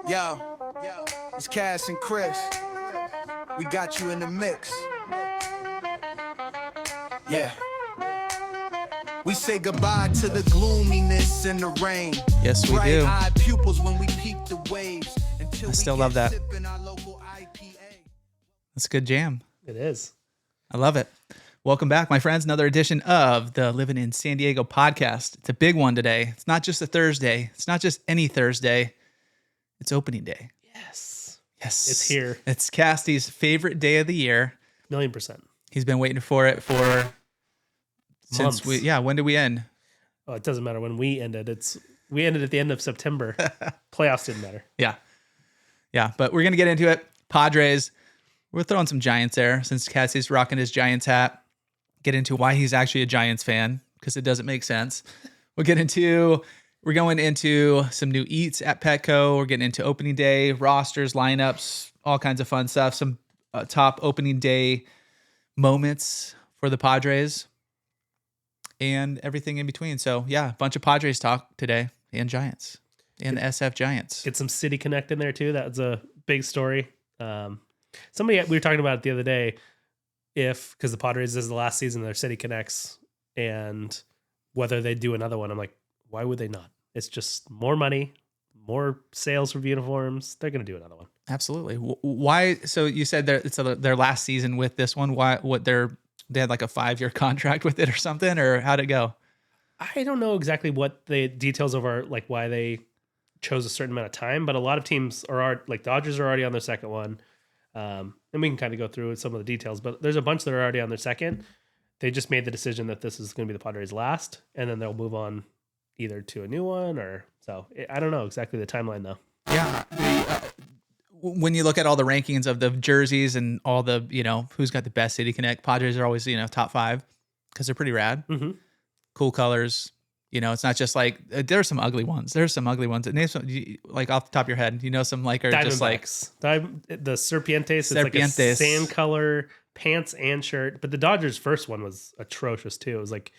Yo, it's Cass and Chris. We got you in the mix. Yeah. We say goodbye to the gloominess and the rain. Yes, we do. Bright-eyed pupils when we peep the waves. I still love that. That's a good jam. It is. I love it. Welcome back, my friends. Another edition of the Living in San Diego podcast. It's a big one today. It's not just a Thursday. It's not just any Thursday. It's opening day. Yes. It's here. It's Casty's favorite day of the year. 1,000,000%. He's been waiting for it since Months. when did we end? Oh, it doesn't matter when we ended. We ended at the end of September. Playoffs didn't matter. Yeah, but we're going to get into it. Padres. We're throwing some Giants there since Cassie's rocking his Giants hat. Get into why he's actually a Giants fan because it doesn't make sense. We're going into some new eats at Petco. We're getting into opening day, rosters, lineups, all kinds of fun stuff. Some top opening day moments for the Padres and everything in between. So yeah, a bunch of Padres talk today and Giants and the SF Giants. Get some City Connect in there too. That was a big story. We were talking about it the other day. Because the Padres this is the last season of their City Connects, and whether they do another one, I'm like, why would they not? It's just more money, more sales for uniforms. They're going to do another one. Absolutely. Why? So you said it's their last season with this one. Why? They had like a 5-year contract with it or something, or how'd it go? I don't know exactly what the details of why they chose a certain amount of time, but a lot of teams Dodgers are already on their second one. And we can kind of go through some of the details, but there's a bunch that are already on their second. They just made the decision that this is going to be the Padres' last, and then they'll move on either to a new one I don't know exactly the timeline though. Yeah. When you look at all the rankings of the jerseys and all the, who's got the best City Connect, Padres are always, top 5 because they're pretty rad. Mm-hmm. Cool colors. It's not just like there's some ugly ones. There's some ugly ones. Name some, like off the top of your head, some are just like the Serpientes. It's like a sand color pants and shirt. But the Dodgers' first one was atrocious too. It was like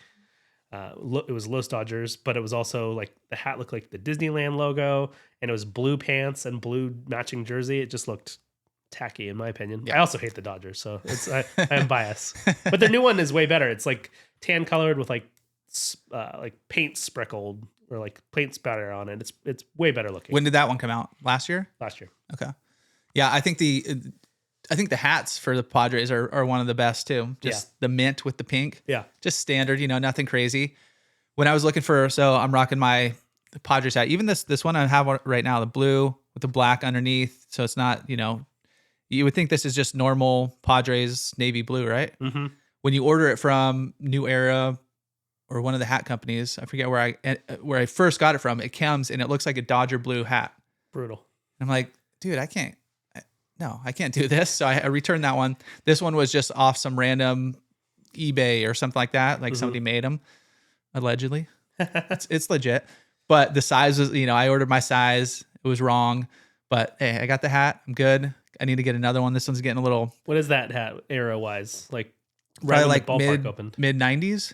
it was Los Dodgers, but it was also like the hat looked like the Disneyland logo, and it was blue pants and blue matching jersey. It just looked tacky in my opinion. Yeah. I also hate the Dodgers, so I'm biased. But their new one is way better. It's like tan colored with like paint speckled or like paint spatter on it. It's way better looking. When did that one come out? Last year? Last year. Okay. Yeah, I think the hats for the Padres are one of the best too. Just the mint with the pink. Yeah. Just standard, nothing crazy. When I was looking I'm rocking the Padres hat. Even this one I have right now, the blue with the black underneath. So it's not, you would think this is just normal Padres navy blue, right? Mm-hmm. When you order it from New Era or one of the hat companies, I forget where I first got it from. It comes and it looks like a Dodger blue hat. Brutal. And I'm like, dude, I can't do this. So I returned that one. This one was just off some random eBay or something like that. Like somebody made them, allegedly. It's legit. But the size was, I ordered my size. It was wrong. But hey, I got the hat. I'm good. I need to get another one. This one's getting a little. What is that hat era wise? Like probably like the ballpark opened. Mid 90s.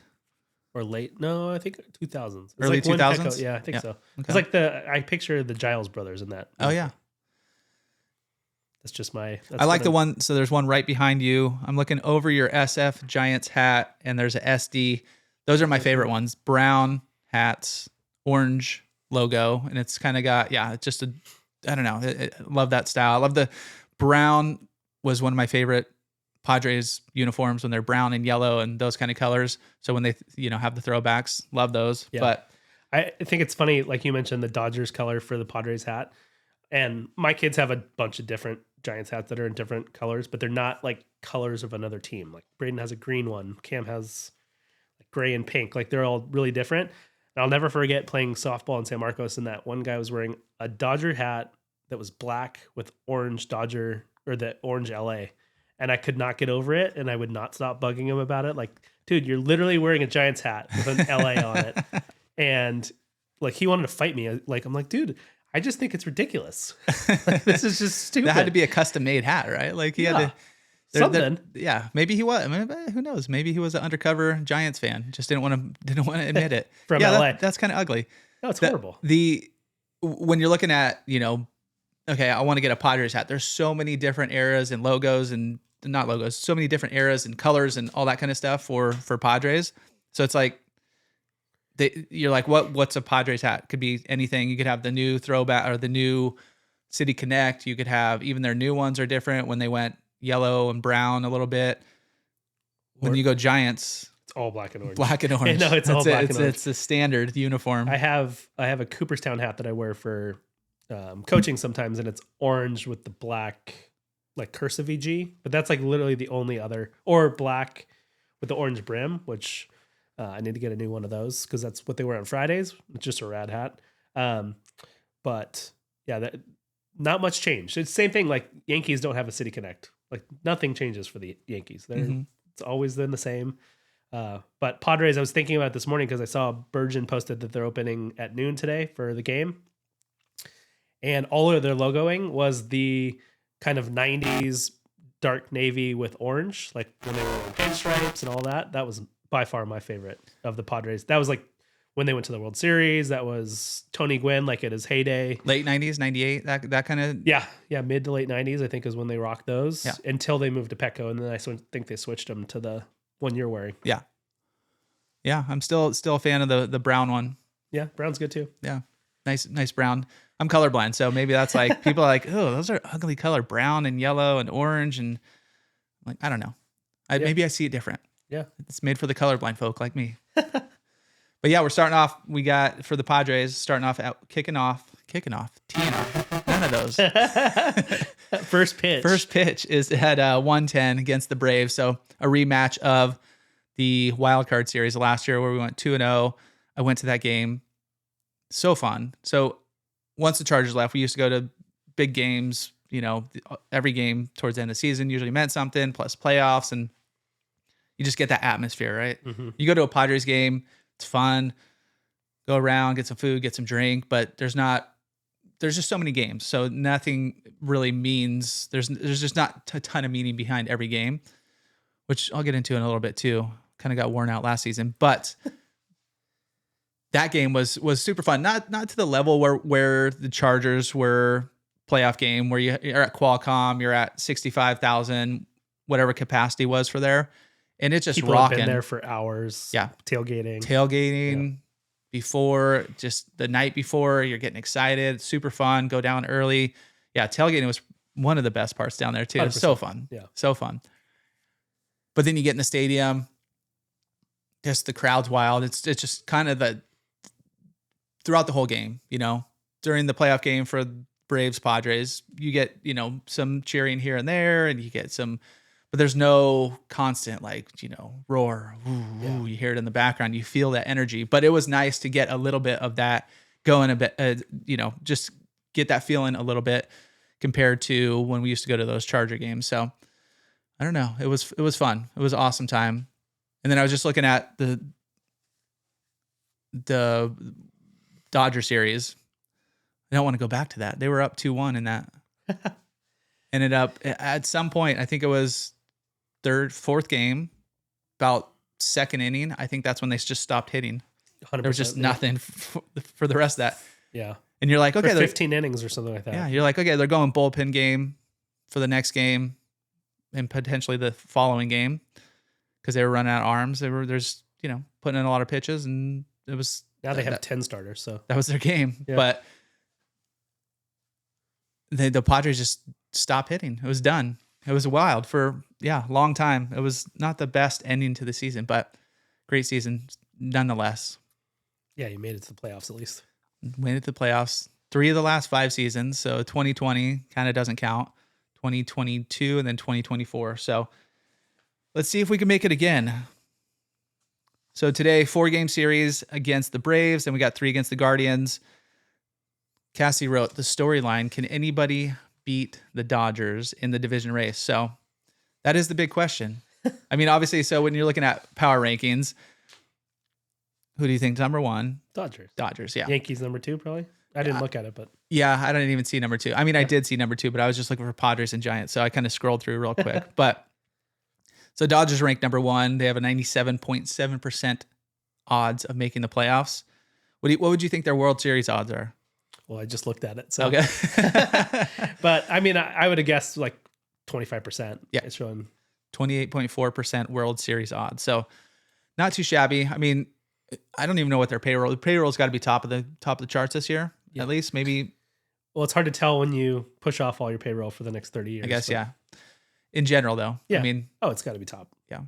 Or late? No, I think 2000s. It's early like 2000s? Yeah, I think so. Okay. It's like I picture the Giles brothers in that. Oh, yeah. That's just I like the one. So there's one right behind you. I'm looking over your SF Giants hat, and there's a SD. Those are my favorite ones. Brown hats, orange logo, and it's kind of got, it's just I don't know. I love that style. I love the brown was one of my favorite Padres uniforms when they're brown and yellow and those kind of colors. So when they, have the throwbacks, love those. Yeah. But I think it's funny, like you mentioned, the Dodgers color for the Padres hat. And my kids have a bunch of different Giants hats that are in different colors, but they're not like colors of another team. Like Braden has a green one. Cam has like gray and pink. Like they're all really different. And I'll never forget playing softball in San Marcos, and that one guy was wearing a Dodger hat that was black with orange Dodger or the orange LA. And I could not get over it, and I would not stop bugging him about it. Like, dude, you're literally wearing a Giants hat with an LA on it. And like he wanted to fight me. Like, I'm like, dude, I just think it's ridiculous. Like, this is just stupid. That had to be a custom made hat, right? Like he had to something. Maybe he was. I mean, who knows? Maybe he was an undercover Giants fan. Just didn't want to admit it. From LA. That's kind of ugly. No, it's horrible. When you're looking at, okay, I want to get a Padres hat. There's so many different eras and logos and not logos, so many different eras and colors and all that kind of stuff for Padres. So it's like you're like, what's a Padres hat? Could be anything. You could have the new throwback or the new City Connect. You could have even their new ones are different when they went yellow and brown a little bit. When you go Giants, It's all black and orange. black and orange. No, it's all black and orange. It's a standard uniform. I have a Cooperstown hat that I wear for coaching sometimes, and it's orange with the black like cursive EG, but that's like literally the only other, or black with the orange brim, which I need to get a new one of those because that's what they wear on Fridays. It's just a rad hat. But yeah, not much change. It's the same thing. Like Yankees don't have a City Connect. Like nothing changes for the Yankees. It's always been the same. But Padres, I was thinking about it this morning because I saw Bergen posted that they're opening at noon today for the game. And all of their logoing was the kind of 90s dark navy with orange, like when they were wearing pinstripes and all that. That was by far my favorite of the Padres. That was like when they went to the World Series. That was Tony Gwynn, like at his heyday. Late 90s, 98, that kind of. Yeah, mid to late 90s, I think is when they rocked those. Yeah. Until they moved to Petco, and then I think they switched them to the one you're wearing. Yeah. Yeah, I'm still a fan of the brown one. Yeah, brown's good too. Yeah. Nice brown. I'm colorblind, so maybe that's like people are like, oh, those are ugly color, brown and yellow and orange, and I'm like, I don't know. Maybe I see it different. Yeah, it's made for the colorblind folk like me. But yeah, we're starting off. We got for the Padres kicking off, teeing off. None of those. First pitch is at 1:10 against the Braves. So a rematch of the wild card series last year where we went 2-0. I went to that game. So fun. So once the Chargers left, we used to go to big games, every game towards the end of the season usually meant something, plus playoffs, and you just get that atmosphere, right? Mm-hmm. You go to a Padres game, it's fun, go around, get some food, get some drink, but there's just so many games. So nothing really means, there's just not a ton of meaning behind every game, which I'll get into in a little bit too. Kind of got worn out last season, but that game was super fun. Not to the level where the Chargers were playoff game, where you're at Qualcomm, you're at 65,000, whatever capacity was for there. And it's just people rocking. Have been there for hours. Yeah. Tailgating before, just the night before, you're getting excited, super fun, go down early. Yeah. Tailgating was one of the best parts down there too. It was so fun. Yeah. So fun. But then you get in the stadium, just the crowd's wild. It's just kind of throughout the whole game, during the playoff game for Braves Padres, you get, some cheering here and there, and you get some, but there's no constant roar. Ooh, ooh, you hear it in the background. You feel that energy, but it was nice to get a little bit of that going a bit, just get that feeling a little bit compared to when we used to go to those Charger games. So I don't know. It was fun. It was an awesome time. And then I was just looking at the Dodger series. I don't want to go back to that. They were up 2-1 in that. Ended up at some point, I think it was fourth game, about second inning. I think that's when they just stopped hitting. There was just nothing for the rest of that. Yeah. And you're like, okay, for 15 innings or something like that. Yeah. You're like, okay, they're going bullpen game for the next game and potentially the following game because they were running out of arms. There's putting in a lot of pitches, and it was. Now they have 10 starters, so that was their game. Yeah. But the Padres just stopped hitting. It was done. It was wild for a long time. It was not the best ending to the season, but great season nonetheless. Yeah, you made it to the playoffs at least. Made it to the playoffs 3 of the last 5 seasons. So 2020 kind of doesn't count. 2022 and then 2024. So let's see if we can make it again. So today, 4-game series against the Braves, and we got 3 against the Guardians. Cassie wrote the storyline: can anybody beat the Dodgers in the division race? So that is the big question. I mean, obviously, so when you're looking at power rankings, who do you think number 1? Dodgers, yeah. Yankees number 2, probably. I didn't look at it, but yeah, I didn't even see number 2. I mean, I did see number 2, but I was just looking for Padres and Giants, so I kind of scrolled through real quick. But so Dodgers ranked number 1. They have a 97.7% odds of making the playoffs. What would you think their World Series odds are? Well, I just looked at it. So. Okay. But I mean, I would have guessed like 25%. Yeah. It's showing 28.4% World Series odds. So not too shabby. I mean, I don't even know what their payroll. The payroll's got to be top of the charts this year, at least. Maybe. Well, it's hard to tell when you push off all your payroll for the next 30 years. I guess, yeah. In general, though. Yeah. I mean, it's got to be top. Yeah.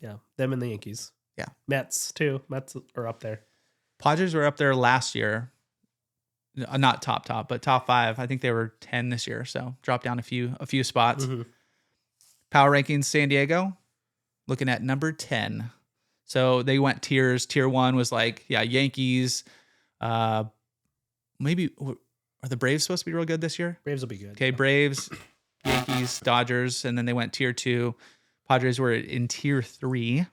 Yeah. Them and the Yankees. Yeah. Mets, too. Mets are up there. Padres were up there last year. Not top, but top 5. I think they were 10 this year, so dropped down a few spots. Mm-hmm. Power rankings: San Diego, looking at number 10. So they went tiers. Tier 1 was like, Yankees. Maybe are the Braves supposed to be real good this year? Braves will be good. Okay, Braves, Yankees, Dodgers, and then they went tier 2. Padres were in tier 3.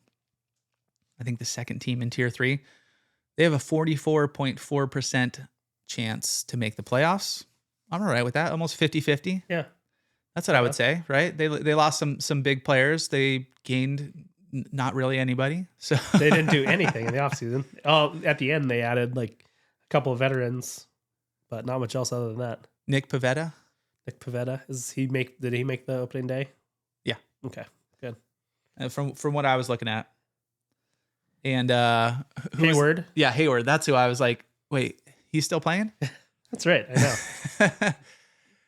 I think the second team in tier 3. They have a 44.4% chance to make the playoffs. I'm all right with that. Almost 50-50. Yeah. That's what I would say, right? They lost some big players. They gained not really anybody. So They didn't do anything in the offseason. Oh, at the end, they added like a couple of veterans, but not much else other than that. Nick Pivetta. Nick Pivetta, did he make the opening day? Yeah. Okay, good. From what I was looking at. And Hayward. Hayward. That's who I was like, wait, he's still playing? That's right. I know.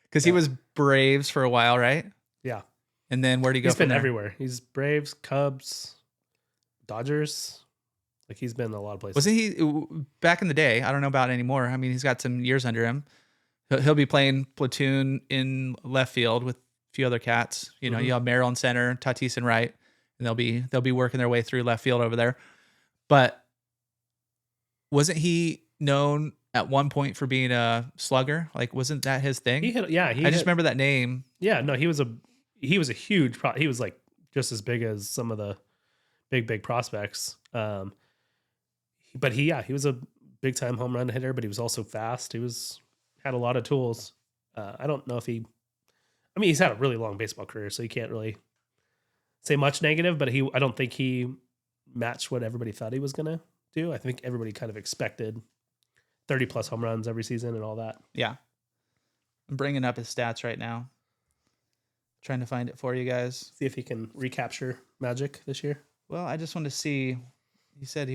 Because he was Braves for a while, right? Yeah. And then where'd he go? He's from been there? everywhere. He's Braves, Cubs, Dodgers. Like he's been in a lot of places. Wasn't he back in the day? I don't know about it anymore. I mean, he's got some years under him. He'll be playing platoon in left field with a few other cats. You know, you have Merrill in center, Tatis in right, and they'll be working their way through left field over there. But wasn't he known at one point for being a slugger? Like, wasn't that his thing? I just remember that name. Yeah, no, he was a huge he was like just as big as some of the big prospects. But he was a big time home run hitter, but he was also fast. He had a lot of tools. I don't know if he's had a really long baseball career, so you can't really say much negative, but I don't think he matched what everybody thought he was going to do. I think everybody kind of expected 30 plus home runs every season and all that. Yeah. I'm bringing up his stats right now. Trying to find it for you guys. See if he can recapture magic this year. Well, I just want to see. He said if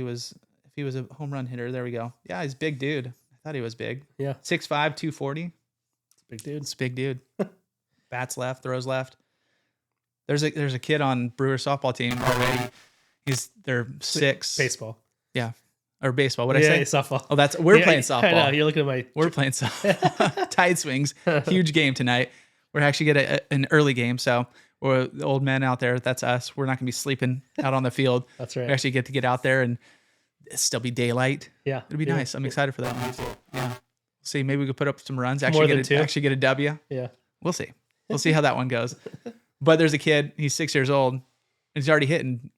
he was a home run hitter. There we go. Yeah, he's a big dude. I thought he was big. Yeah. 6'5", 240. It's a big dude. It's a big dude. Bats left, throws left. There's a kid on Brewer softball team already. They're 6. Baseball. Yeah. Or baseball. What did I say? Softball. Oh, we're playing softball. I know, you're looking at We're playing softball. Tide swings. Huge game tonight. We're actually get an early game. So we're the old men out there. That's us. We're not going to be sleeping out on the field. That's right. We actually get to get out there and still be daylight. Yeah. It'll be nice. I'm excited for that one. Yeah. See, maybe we could put up some runs. More Actually than get two. actually get a W. Yeah. We'll see. We'll see how that one goes. But there's a kid. He's 6 years old. And he's already hitting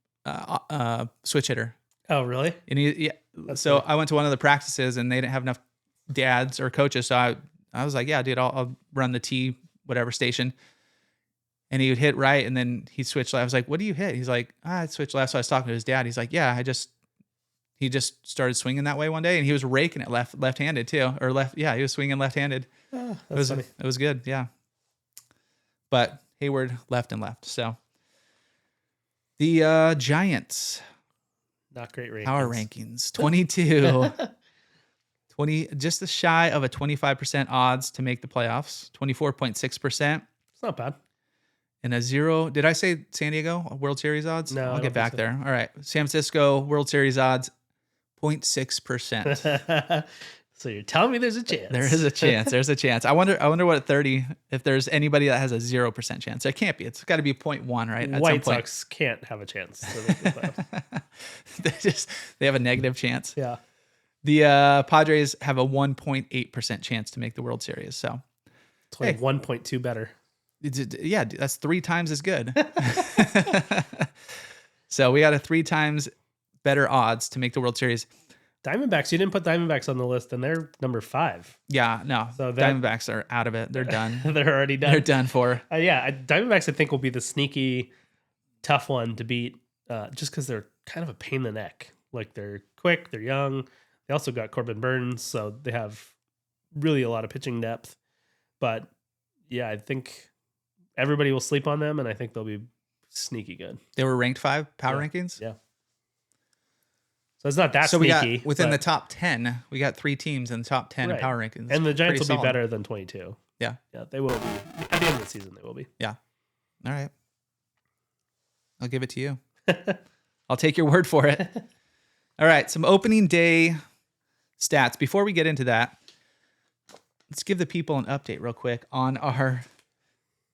switch hitter. Oh, really? And so I went to one of the practices and they didn't have enough dads or coaches. So I was like, yeah, dude, I'll run the T whatever station. And he would hit right. And then he'd switch left. I was like, what do you hit? He's like, I switched left. So I was talking to his dad. He's like, yeah, he just started swinging that way one day and he was raking it left-handed too, or left. Yeah. He was swinging left-handed. Oh, that's funny. It was good. Yeah. But Hayward left and left. So the Giants, Not great rankings. power rankings, 22, 20, just shy of a 25% odds to make the playoffs, 24.6%. It's not bad. And a 0. Did I say San Diego World Series odds? No, I I'll don't get back think so. there. All right. San Francisco World Series odds, 0.6%. So you're telling me there's a chance. There is a chance. There's a chance. I wonder what at 30, if there's anybody that has a 0% chance. There can't be. It's got to be 0.1, right? At White some point. Sox can't have a chance. To make the playoffs. they have a negative chance. Yeah. The Padres have a 1.8% chance to make the World Series. So It's like 1.2 better. yeah, that's 3 times as good. So we got a 3 times better odds to make the World Series. Diamondbacks, you didn't put Diamondbacks on the list, and they're number 5. Yeah, no. So that- Diamondbacks are out of it. They're done. They're already done. They're done for. Diamondbacks I think will be the sneaky, tough one to beat, just because they're kind of a pain in the neck. Like they're quick, they're young. They also got Corbin Burns, so they have really a lot of pitching depth. But yeah, I think everybody will sleep on them, and I think they'll be sneaky good. They were ranked 5 power rankings. Yeah. So it's not that So sneaky. we got within the top 10, we got 3 teams in the top 10 in Right. power rankings. And the Giants will Pretty be solid. better than 22. Yeah. Yeah, they will be. At the end of the season, they will be. Yeah. All right. I'll give it to you. I'll take your word for it. All right. Some opening day stats. Before we get into that, let's give the people an update real quick on our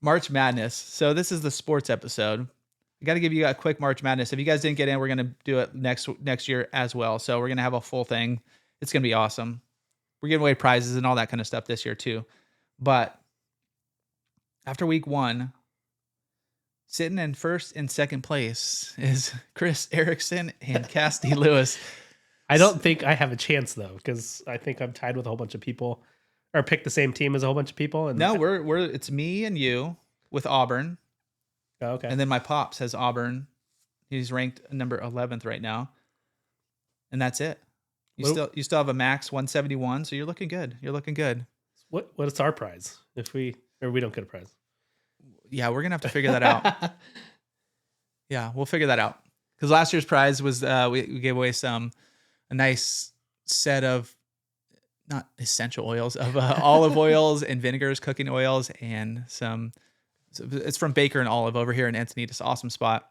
March Madness. So this is the sports episode. I got to give you a quick March Madness. If you guys didn't get in, we're going to do it next year as well. So we're going to have a full thing. It's going to be awesome. We're giving away prizes and all that kind of stuff this year too. But after week 1, sitting in first and second place is Chris Erickson and Cassidy Lewis. I don't think I have a chance though, because I think I'm tied with a whole bunch of people, or picked the same team as a whole bunch of people. And No, it's me and you with Auburn. Oh, okay. And then my pops has Auburn. He's ranked number 11th right now. And that's it. You still have a max 171, so you're looking good. You're looking good. What's our prize if we don't get a prize? Yeah, we're going to have to figure that out. Yeah, we'll figure that out. Because last year's prize was we gave away a nice set of not essential oils, of olive oils and vinegars, cooking oils, and it's from Baker and Olive over here in Encinitas. Awesome spot.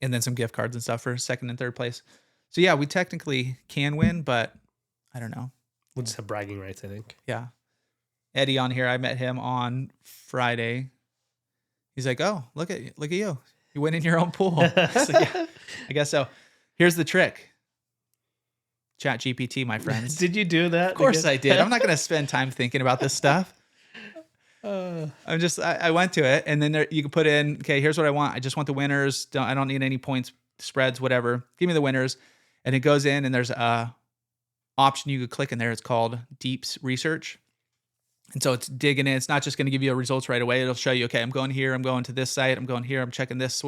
And then some gift cards and stuff for second and third place. So yeah, we technically can win, but I don't know. We'll just have bragging rights, I think. Yeah. Eddie on here, I met him on Friday. He's like, "Oh, look at you. You went in your own pool." So, yeah, I guess so. Here's the trick. Chat GPT, my friends. Did you do that? Of course I did. I'm not going to spend time thinking about this stuff. I went to it, and then you can put in, okay, here's what I want. I just want the winners. I don't need any points, spreads, whatever. Give me the winners. And it goes in, and there's a option you could click in there. It's called Deeps Research. And so it's digging in. It's not just going to give you results right away. It'll show you, okay, I'm going here. I'm going to this site. I'm going here. I'm checking this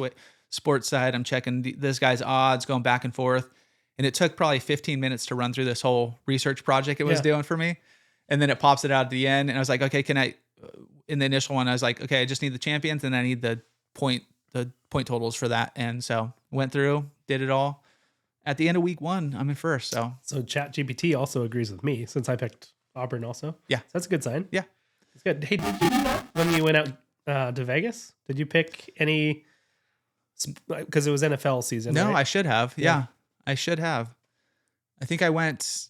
sports site. I'm checking this guy's odds, going back and forth. And it took probably 15 minutes to run through this whole research project it was doing for me. And then it pops it out at the end. And I was like, okay, in the initial one, I was like, okay, I just need the champions and I need the point totals for that. And so went through, did it all. At the end of week 1, I'm in first. So ChatGPT also agrees with me since I picked Auburn also. Yeah. So that's a good sign. Yeah. It's good. Hey, did you do that when you went out to Vegas? Did you pick any, because it was NFL season? No, right? I should have. Yeah, I should have. I think I went,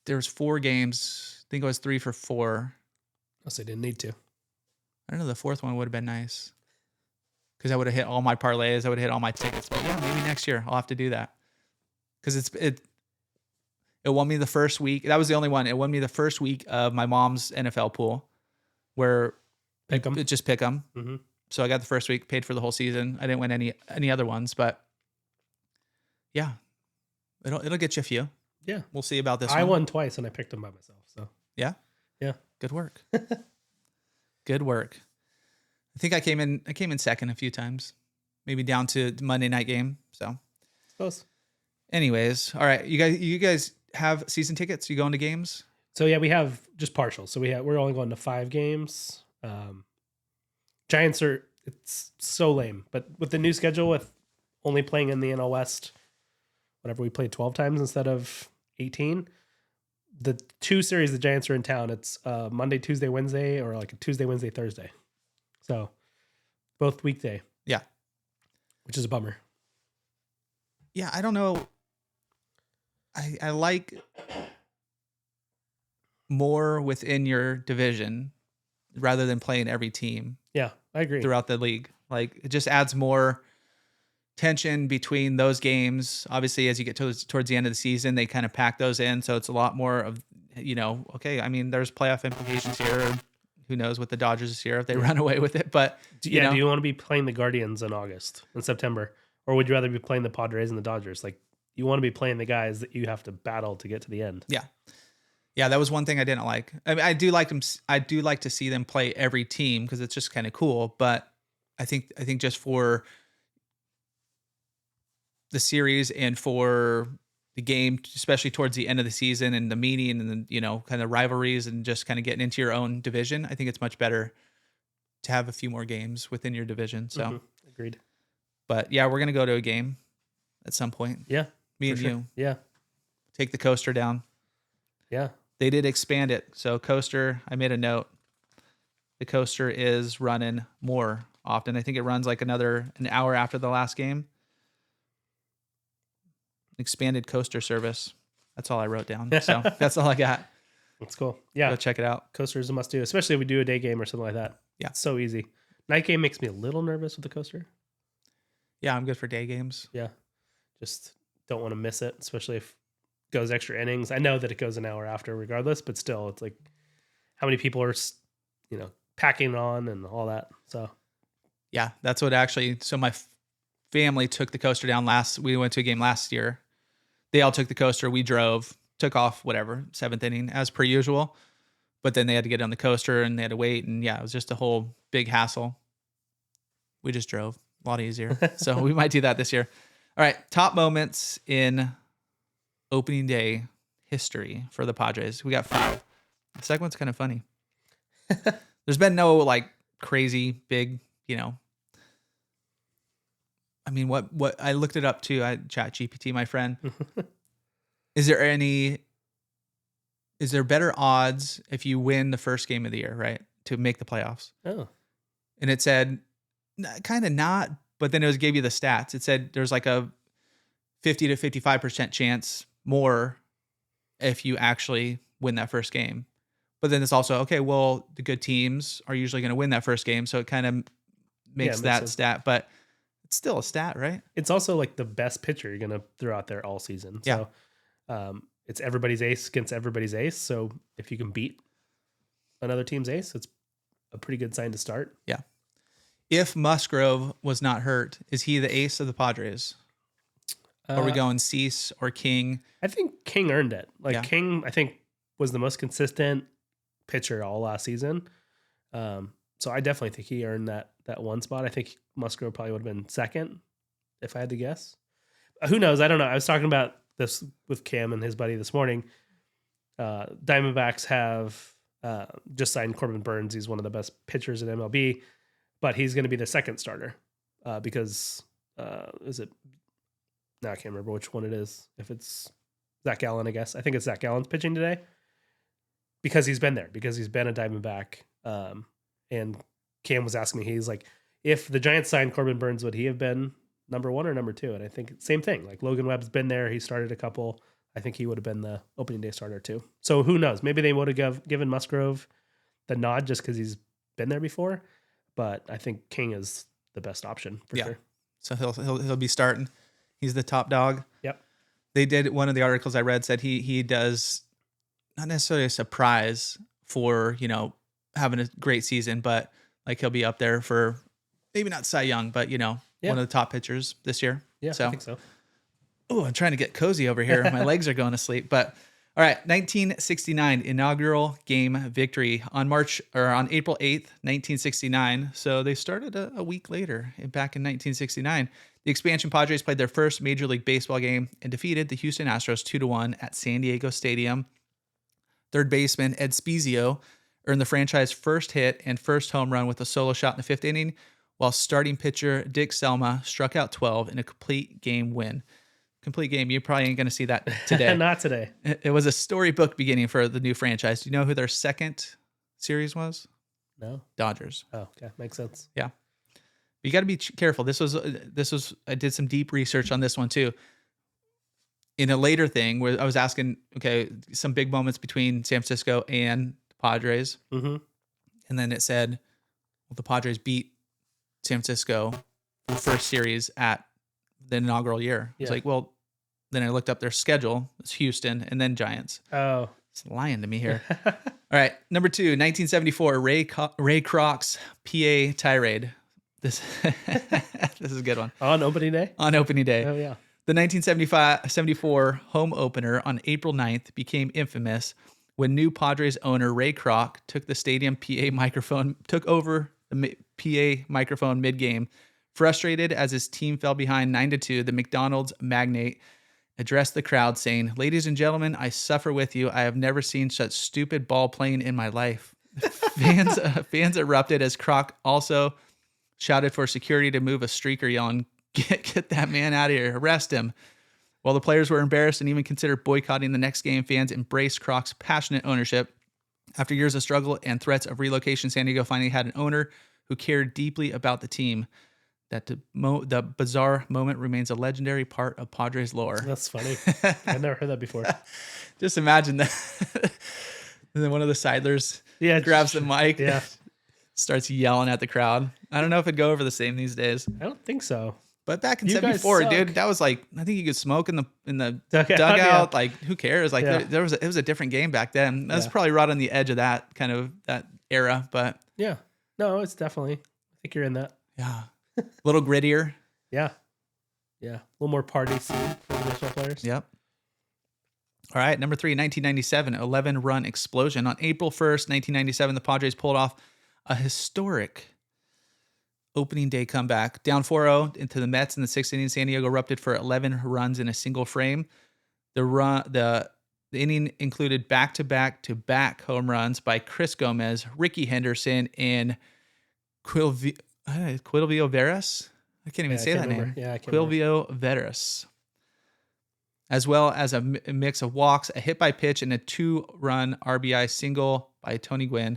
there was 4 games. I think it was 3 for 4. So I didn't need to. I don't know. The 4th one would have been nice because I would have hit all my parlays. I would have hit all my tickets. But yeah, maybe next year I'll have to do that because it won me the first week. That was the only one. It won me the first week of my mom's NFL pool where Pick 'em. it just pick them. Mm-hmm. So I got the first week, paid for the whole season. I didn't win any other ones, but yeah, it'll get you a few. Yeah. We'll see about this I one. won twice and I picked them by myself. So Yeah. yeah. Good work. Good work. I think I came in second a few times, maybe down to Monday night game. So Close. anyways, all right. You guys have season tickets? You going to games? So yeah, we have just partial. So we're only going to 5 games. Giants it's so lame, but with the new schedule with only playing in the NL West, whatever, we played 12 times instead of 18. The 2 series the Giants are in town, it's Monday, Tuesday, Wednesday, or like a Tuesday, Wednesday, Thursday. So both weekday. Yeah. Which is a bummer. Yeah, I don't know. I like more within your division rather than playing every team Yeah, I agree. throughout the league. Like it just adds more tension between those games. Obviously, as you get towards the end of the season, they kind of pack those in. So it's a lot more of, okay, I mean, there's playoff implications here. Who knows what the Dodgers this year if they run away with it. But do you want to be playing the Guardians in September? Or would you rather be playing the Padres and the Dodgers? Like you want to be playing the guys that you have to battle to get to the end. Yeah. Yeah, that was one thing I didn't like. I mean, I do like them. I do like to see them play every team because it's just kind of cool. But I think just for the series and for the game, especially towards the end of the season and the meeting and then, kind of rivalries and just kind of getting into your own division. I think it's much better to have a few more games within your division. So, Agreed. But yeah, we're going to go to a game at some point. Yeah. Me and sure. you. Yeah. Take the coaster down. Yeah. They did expand it. So coaster, I made a note. The coaster is running more often. I think it runs like an hour after the last game. Expanded coaster service. That's all I wrote down. So that's all I got. That's cool. Yeah. Go check it out. Coaster is a must do, especially if we do a day game or something like that. Yeah. It's so easy. Night game makes me a little nervous with the coaster. Yeah, I'm good for day games. Yeah. Just don't want to miss it, especially if it goes extra innings. I know that it goes an hour after regardless, but still it's like how many people are, packing on and all that. So yeah, that's what actually, so my family took the coaster down we went to a game last year. They all took the coaster. We drove, took off, whatever, 7th inning as per usual. But then they had to get on the coaster and they had to wait. And yeah, it was just a whole big hassle. We just drove, a lot easier. So we might do that this year. All right. Top moments in opening day history for the Padres. We got 5. The second one's kind of funny. There's been no like crazy big, I mean, what I looked it up too. I chat GPT, my friend. Is there better odds if you win the first game of the year, right? To make the playoffs? Oh. And it said kind of not, but then gave you the stats. It said there's like a 50 to 55% chance more if you actually win that first game. But then it's also, okay, well, the good teams are usually going to win that first game. So it kind of makes that sense. Stat, but it's still a stat, right? It's also like the best pitcher you're going to throw out there all season. Yeah. So it's everybody's ace against everybody's ace. So if you can beat another team's ace, it's a pretty good sign to start. Yeah. If Musgrove was not hurt, is he the ace of the Padres? Are we going Cease or King? I think King earned it. Like Yeah. King, I think, was the most consistent pitcher all last season. So I definitely think he earned that one spot. I think Musgrove probably would have been second if I had to guess. Who knows? I don't know. I was talking about this with Cam and his buddy this morning. Diamondbacks have just signed Corbin Burns. He's one of the best pitchers in MLB, but he's going to be the second starter because is it? No, I can't remember which one it is. If it's Zach Gallen, I guess. I think it's Zach Gallen's pitching today because he's been there, because he's been a Diamondback. And Cam was asking me, he's like, if the Giants signed Corbin Burns, would he have been number 1 or number 2? And I think same thing. Like Logan Webb's been there. He started a couple. I think he would have been the opening day starter too. So who knows? Maybe they would have given Musgrove the nod just because he's been there before. But I think King is the best option for sure. So he'll be starting. He's the top dog. Yep. They did, one of the articles I read said he does not necessarily a surprise for, having a great season, but like he'll be up there for maybe not Cy Young, but one of the top pitchers this year. Yeah, so. I think so. Oh, I'm trying to get cozy over here. My legs are going to sleep. But all right, 1969 inaugural game victory on April 8th, 1969. So they started a week later, back in 1969. The expansion Padres played their first Major League Baseball game and defeated the Houston Astros 2-1 at San Diego Stadium. Third baseman Ed Spezio earned the franchise first hit and first home run with a solo shot in the 5th inning, while starting pitcher Dick Selma struck out 12 in a complete game win. Complete game. You probably ain't going to see that today. Not today. It was a storybook beginning for the new franchise. Do you know who their second series was? No. Dodgers. Oh, okay. Makes sense. Yeah. You got to be careful. This was, I did some deep research on this one too. In a later thing where I was asking, okay, some big moments between San Francisco and the Padres. Mm-hmm. And then it said, well, the Padres beat San Francisco the first series at the inaugural year. It's like, well, then I looked up their schedule. It's Houston and then Giants. Oh. It's lying to me here. All right. Number 2, 1974, Ray Kroc's PA tirade. This is a good one. On opening day? On opening day. Oh, yeah. The 1974 home opener on April 9th became infamous when new Padres owner Ray Kroc took over the PA microphone mid-game. Frustrated as his team fell behind 9-2, the McDonald's magnate addressed the crowd saying, "Ladies and gentlemen, I suffer with you. I have never seen such stupid ball playing in my life." Fans erupted as Kroc also shouted for security to move a streaker, yelling, Get that man out of here. Arrest him." While the players were embarrassed and even considered boycotting the next game, fans embraced Kroc's passionate ownership. After years of struggle and threats of relocation, San Diego finally had an owner who cared deeply about the team. The bizarre moment remains a legendary part of Padres lore. That's funny. I've never heard that before. Just imagine that. And then one of the Seidlers grabs the mic, starts yelling at the crowd. I don't know if it'd go over the same these days. I don't think so. But back in You guys '74, suck. dude, that was like, I think you could smoke in the Dugout, dugout. yeah. Like, who cares? Like, Yeah. it was a different game back then. That's Yeah. probably right on the edge of that kind of that era. But Yeah. No, it's definitely. I think you're in that. yeah, a little grittier. Yeah. Yeah. A little more party scene for the national players. Yep. All right, number 3, 1997, 11-run explosion. On April 1st, 1997, the Padres pulled off a historic opening day comeback. Down 4-0 into the Mets in the 6th inning, San Diego erupted for 11 runs in a single frame. The inning included back-to-back home runs by Chris Gomez, Ricky Henderson, and Quilvio Veras? I can't even say that name. Yeah, I can't remember. Quilvio Veras. As well as a mix of walks, a hit by pitch, and a 2-run RBI single by Tony Gwynn.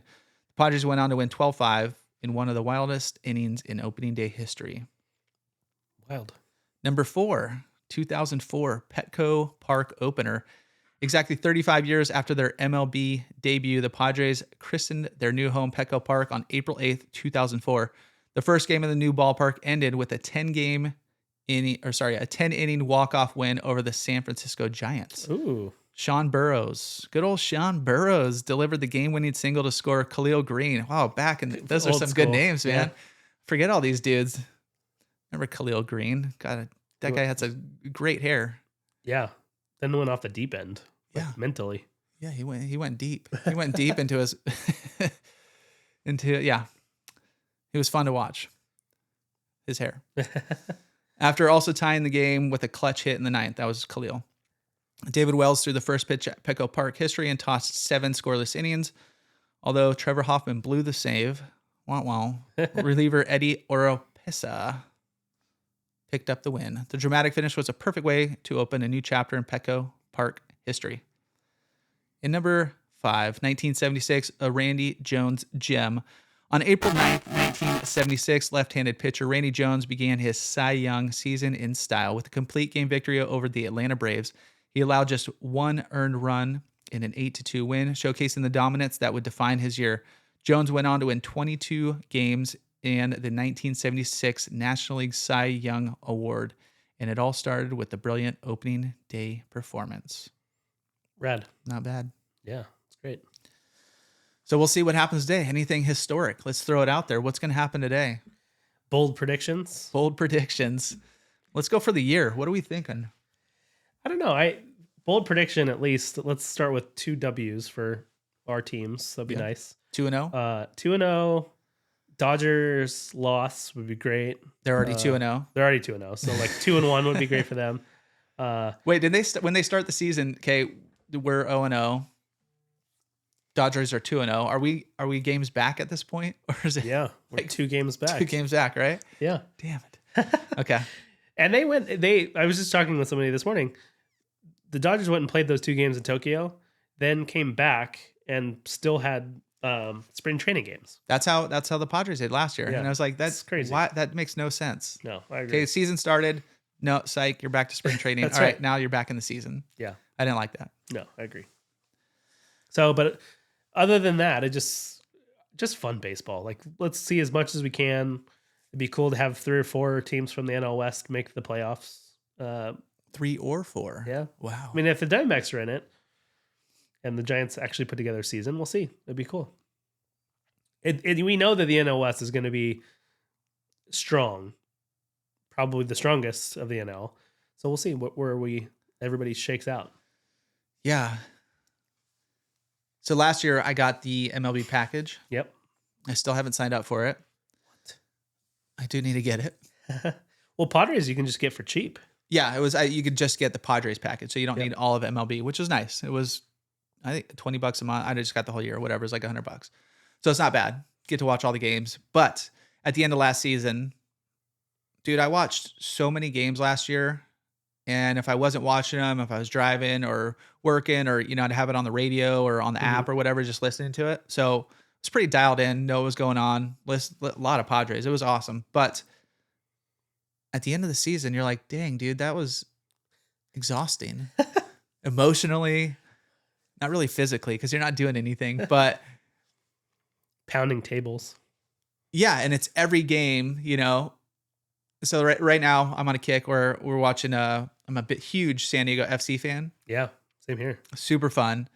The Padres went on to win 12-5 in one of the wildest innings in opening day history. Wild. Number 4, 2004 Petco Park opener. Exactly 35 years after their MLB debut, the Padres christened their new home Petco Park on April 8th, 2004. The first game of the new ballpark ended with a 10-inning walk-off win over the San Francisco Giants. Ooh. Sean Burrows, good old Sean Burrows, delivered the game-winning single to score Khalil Green. Wow, those are Old some school. good names, man. Yeah. Forget all these dudes. Remember Khalil Green? God, that guy had some great hair. Yeah. Then went off the deep end. Yeah. Mentally. Yeah, he went deep. He went deep into his It was fun to watch. His hair. After also tying the game with a clutch hit in the 9th, that was Khalil. David Wells threw the first pitch at Petco Park history and tossed 7 scoreless innings. Although Trevor Hoffman blew the save, reliever Eddie Oropesa picked up the win. The dramatic finish was a perfect way to open a new chapter in Petco Park history. In number 5, 1976, a Randy Jones gem. On April 9th, 1976, left-handed pitcher Randy Jones began his Cy Young season in style with a complete game victory over the Atlanta Braves. He allowed just 1 earned run in an 8-2 win, showcasing the dominance that would define his year. Jones went on to win 22 games and the 1976 National League Cy Young Award, and it all started with the brilliant opening day performance. Rad. Not bad. Yeah, it's great. So we'll see what happens today. Anything historic? Let's throw it out there. What's going to happen today? Bold predictions. Bold predictions. Let's go for the year. What are we thinking? I don't know. Bold prediction at least. Let's start with 2 W's for our teams. That'd be nice. 2-0? 2-0. Dodgers loss would be great. They're already 2-0. They're already 2-0. So like 2-1 would be great for them. Wait, did they when they start the season? Okay, we're 0-0. Dodgers are 2-0. Are we games back at this point, or is it? Yeah, we're like 2 games back. 2 games back, right? Yeah. Damn it. Okay. And I was just talking with somebody this morning. The Dodgers went and played those 2 games in Tokyo, then came back and still had spring training games. That's how the Padres did last year. Yeah. And I was like, that's It's crazy. Why, that makes no sense. No, I agree. Okay, season started. No, psych, you're back to spring training. All That's right, right. now you're back in the season. Yeah. I didn't like that. No, I agree. So, but other than that, it just fun baseball. Like, let's see as much as we can. It'd be cool to have 3 or 4 teams from the NL West make the playoffs. 3 or 4. Yeah. Wow. I mean, if the Diamondbacks are in it and the Giants actually put together a season, we'll see. It'd be cool. We know that the NL West is going to be strong, probably the strongest of the NL. So we'll see where everybody shakes out. Yeah. So last year I got the MLB package. Yep. I still haven't signed up for it. What? I do need to get it. Well, Padres you can just get for cheap. Yeah, it was. You could just get the Padres package, so you don't Yep. need all of MLB, which was nice. It was, I think, $20 a month. I just got the whole year, whatever. It's like $100, so it's not bad. Get to watch all the games. But at the end of last season, dude, I watched so many games last year, and if I wasn't watching them, if I was driving or working, or I'd have it on the radio or on the app or whatever, just listening to it. So it's pretty dialed in. Know what was going on. A lot of Padres. It was awesome, but at the end of the season, you're like, dang, dude, that was exhausting emotionally, not really physically because you're not doing anything, but Pounding tables. yeah. And it's every game, So right now I'm on a kick where we're watching, I'm a bit huge San Diego FC fan. Yeah, same here. Super fun.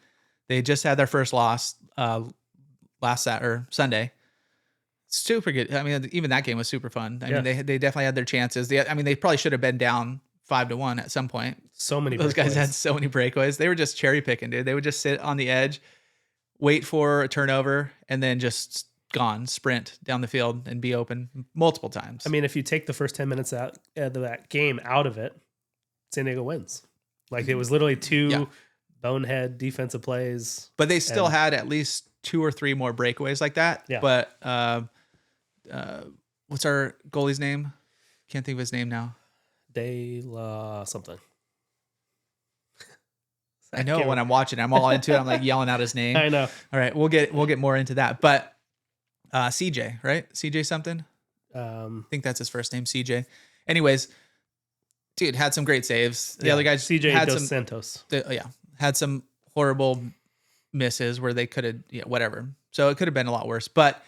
They just had their first loss, last Sunday. Super good. I mean, even that game was super fun. I mean, they definitely had their chances. They probably should have been down 5-1 at some point. So many Those guys breakaways. had so many breakaways. They were just cherry picking, dude. They would just sit on the edge, wait for a turnover, and then just sprint down the field and be open multiple times. I mean, if you take the first 10 minutes out of that game out of it, San Diego wins. Like it was literally two bonehead defensive plays. But they still had at least 2 or 3 more breakaways like that. Yeah. But what's our goalie's name? Can't think of his name now. De La something. I know when I'm watching, I'm all into it. I'm like yelling out his name. I know. All right, we'll get more into that. But CJ, right? CJ something. I think that's his first name, CJ. Anyways, dude had some great saves. The other guys, CJ had Dos some Santos. had some horrible misses where they could have whatever. So it could have been a lot worse. But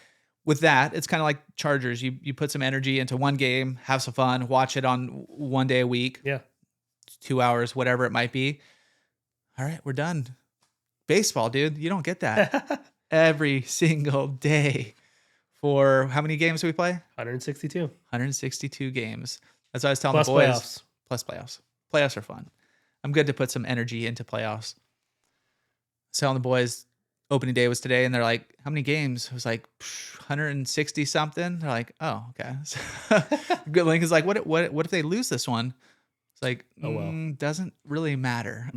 with that, it's kind of like Chargers. You put some energy into one game, have some fun, watch it on one day a week. Yeah. 2 hours, whatever it might be. All right, we're done. Baseball, dude, you don't get that every single day. For how many games do we play? 162. 162 games. That's what I was telling Plus the boys. playoffs. Plus playoffs. Playoffs are fun. I'm good to put some energy into playoffs. I was telling the boys opening day was today, and they're like, how many games? I was like, 160 something. They're like, oh, okay. Good Link is like, what if they lose this one? It's like, Oh, well. Doesn't really matter.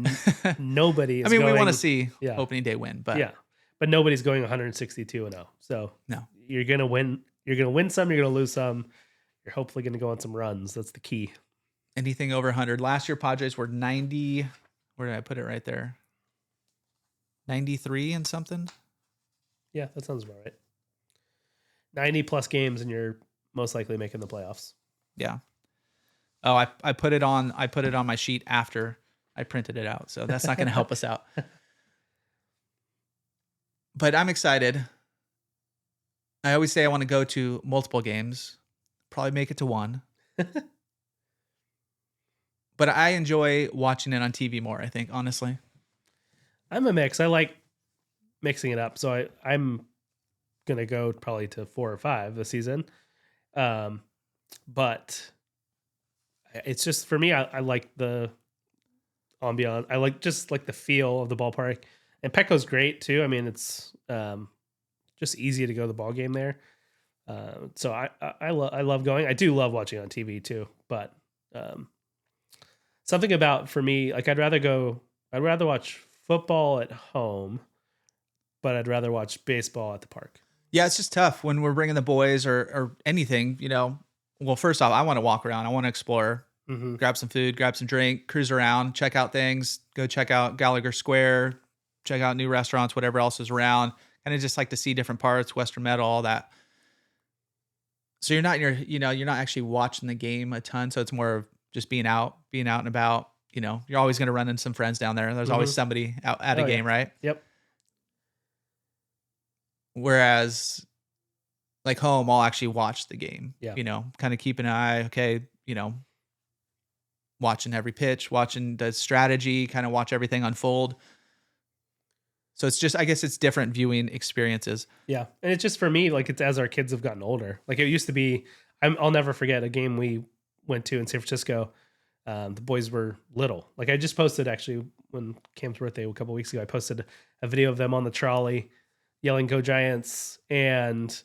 Nobody is I mean, we going- want to see Yeah. opening day win, but Yeah. But nobody's going 162-0. So no. you're going to win. You're going to win some. You're going to lose some. You're hopefully going to go on some runs. That's the key. Anything over 100. Last year, Padres were 90. Where did I put it right there? 93 and something. Yeah, that sounds about right. 90 plus games, and you're most likely making the playoffs. Yeah. Oh, I put it on my sheet after I printed it out. So that's not going to help us out. But I'm excited. I always say I want to go to multiple games. Probably make it to one. But I enjoy watching it on TV more, I think, honestly. I'm a mix. I like mixing it up. So I'm going to go probably to 4 or 5 this season. But it's just, for me, I like the ambiance. I like just like the feel of the ballpark. And Petco's great too. I mean, it's just easy to go to the ball game there. So I love going. I do love watching on TV too. But something about, for me, like I'd rather watch football at home, but I'd rather watch baseball at the park. Yeah, it's just tough when we're bringing the boys or anything, Well, first off, I want to walk around. I want to explore, grab some food, grab some drink, cruise around, check out things, go check out Gallagher Square, check out new restaurants, whatever else is around. Kind of just like to see different parts, Western Metal, all that. So you're not you're not actually watching the game a ton. So it's more of just being out and about. You're always going to run into some friends down there. There's always somebody out at a game, right? Yep. Whereas like home, I'll actually watch the game, Yeah. Kind of keep an eye. Okay. Watching every pitch, watching the strategy, kind of watch everything unfold. So it's just, I guess it's different viewing experiences. Yeah. And it's just, for me, like, it's as our kids have gotten older. Like it used to be, I'll never forget a game we went to in San Francisco. The boys were little. Like I just posted, actually, when Cam's birthday a couple of weeks ago, I posted a video of them on the trolley yelling "Go Giants!" And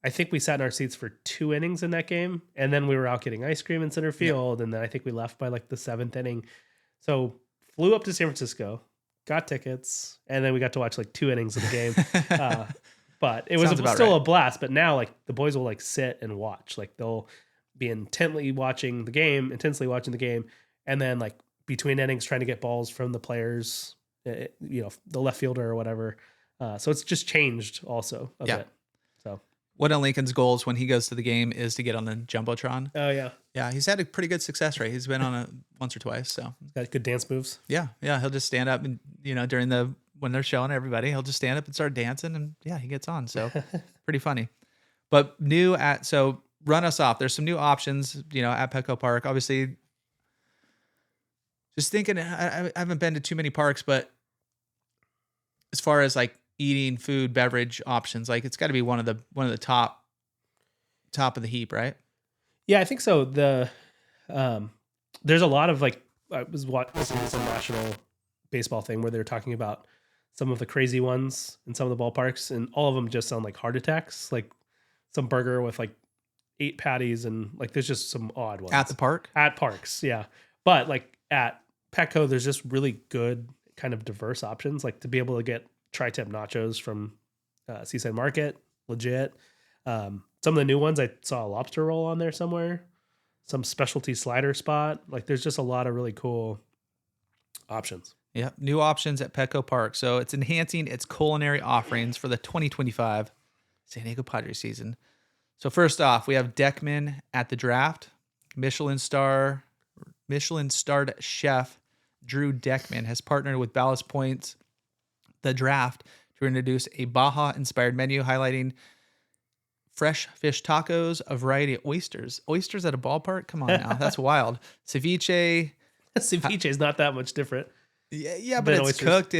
I think we sat in our seats for 2 innings in that game, and then we were out getting ice cream in center field, and then I think we left by like the 7th inning. So flew up to San Francisco, got tickets, and then we got to watch like 2 innings of the game. But it was still a blast. But now like the boys will like sit and watch. Like they'll be intensely watching the game, and then like between innings trying to get balls from the players, the left fielder or whatever. So it's just changed also a bit. So one of Lincoln's goals when he goes to the game is to get on the Jumbotron. Oh yeah. Yeah, he's had a pretty good success rate. He's been on it once or twice. So got good dance moves. Yeah. He'll just stand up and when they're showing everybody, he'll just stand up and start dancing, and he gets on. So pretty funny. But so run us off. There's some new options, at Petco Park. Obviously, just thinking, I haven't been to too many parks, but as far as like eating, food, beverage options, like it's got to be one of the top of the heap, right? Yeah, I think so. There's a lot of like, I was watching some national baseball thing where they were talking about some of the crazy ones in some of the ballparks, and all of them just sound like heart attacks. Like some burger with like 8 patties, and like there's just some odd ones At the park? At parks, yeah. But like at Petco, there's just really good kind of diverse options. Like to be able to get tri-tip nachos from Seaside Market, legit. Some of the new ones, I saw a lobster roll on there somewhere. Some specialty slider spot. Like there's just a lot of really cool options. Yeah, new options at Petco Park. So it's enhancing its culinary offerings for the 2025 San Diego Padres season. So first off, we have Deckman at the draft. Michelin-starred chef Drew Deckman has partnered with Ballast Point's The Draft to introduce a Baja-inspired menu highlighting fresh fish tacos, a variety of oysters. Oysters at a ballpark? Come on now. That's wild. Ceviche. Ceviche is not that much different. Yeah, but it's oysters. Cooked.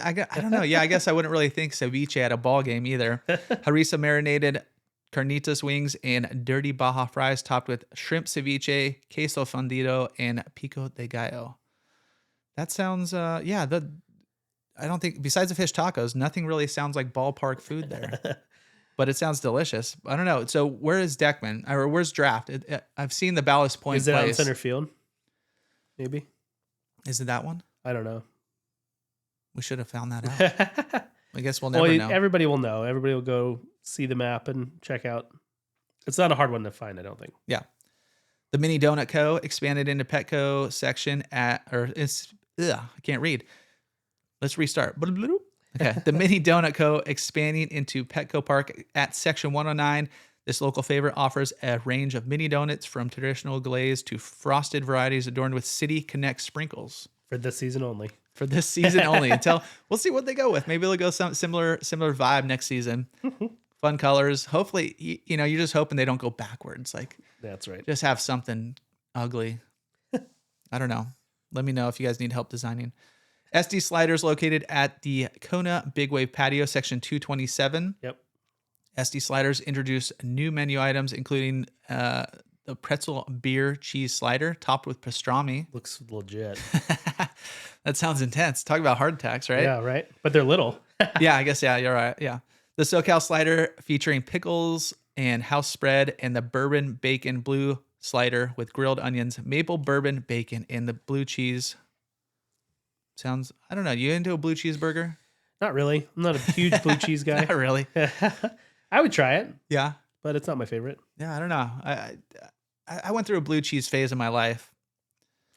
I don't know. Yeah, I guess I wouldn't really think ceviche at a ball game either. Harissa marinated carnitas wings and dirty Baja fries topped with shrimp ceviche, queso fundido, and pico de gallo. That sounds, I don't think, besides the fish tacos, nothing really sounds like ballpark food there. But it sounds delicious. I don't know. So where is Deckman? Or where's Draft? I've seen the Ballast Point Is it place. on center field? Maybe. Is it that one? I don't know. We should have found that out. I guess we'll never know. Everybody will know. Everybody will go see the map and check out. It's not a hard one to find, I don't think. Yeah. The Mini Donut Co. expanded into Petco section I can't read. Let's restart. Okay. The Mini Donut Co. expanding into Petco Park at section 109. This local favorite offers a range of mini donuts from traditional glaze to frosted varieties adorned with City Connect sprinkles. For this season only. Until we'll see what they go with. Maybe they'll go some similar vibe next season. Fun colors. Hopefully, you're just hoping they don't go backwards. Like that's right. Just have something ugly. I don't know. Let me know if you guys need help designing. SD Sliders located at the Kona Big Wave Patio, section 227. Yep. SD Sliders introduce new menu items, including the pretzel beer cheese slider topped with pastrami. Looks legit. That sounds intense. Talk about heart attacks, right? Yeah, right. But they're little. Yeah, I guess. Yeah, you're right. Yeah. The SoCal slider featuring pickles and house spread, and the bourbon bacon blue slider with grilled onions, maple bourbon bacon, and the blue cheese. Sounds, I don't know. You into a blue cheeseburger? Not really. I'm not a huge blue cheese guy. Not really. I would try it. Yeah. But it's not my favorite. Yeah, I don't know. I went through a blue cheese phase in my life.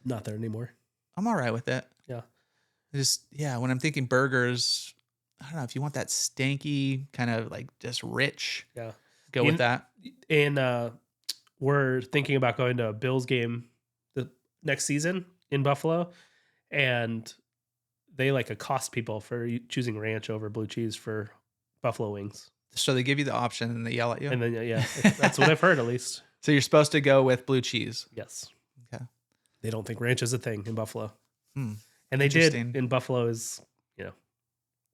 Not there anymore. I'm all right with it. Yeah. When I'm thinking burgers, I don't know, if you want that stanky kind of like just rich. Yeah. Go with that. And we're thinking about going to a Bills game the next season in Buffalo, and they like accost people for choosing ranch over blue cheese for buffalo wings. So they give you the option and they yell at you. And then that's what I've heard at least. So you're supposed to go with blue cheese. Yes. Okay. They don't think ranch is a thing in Buffalo. And they Interesting. did in Buffalo is,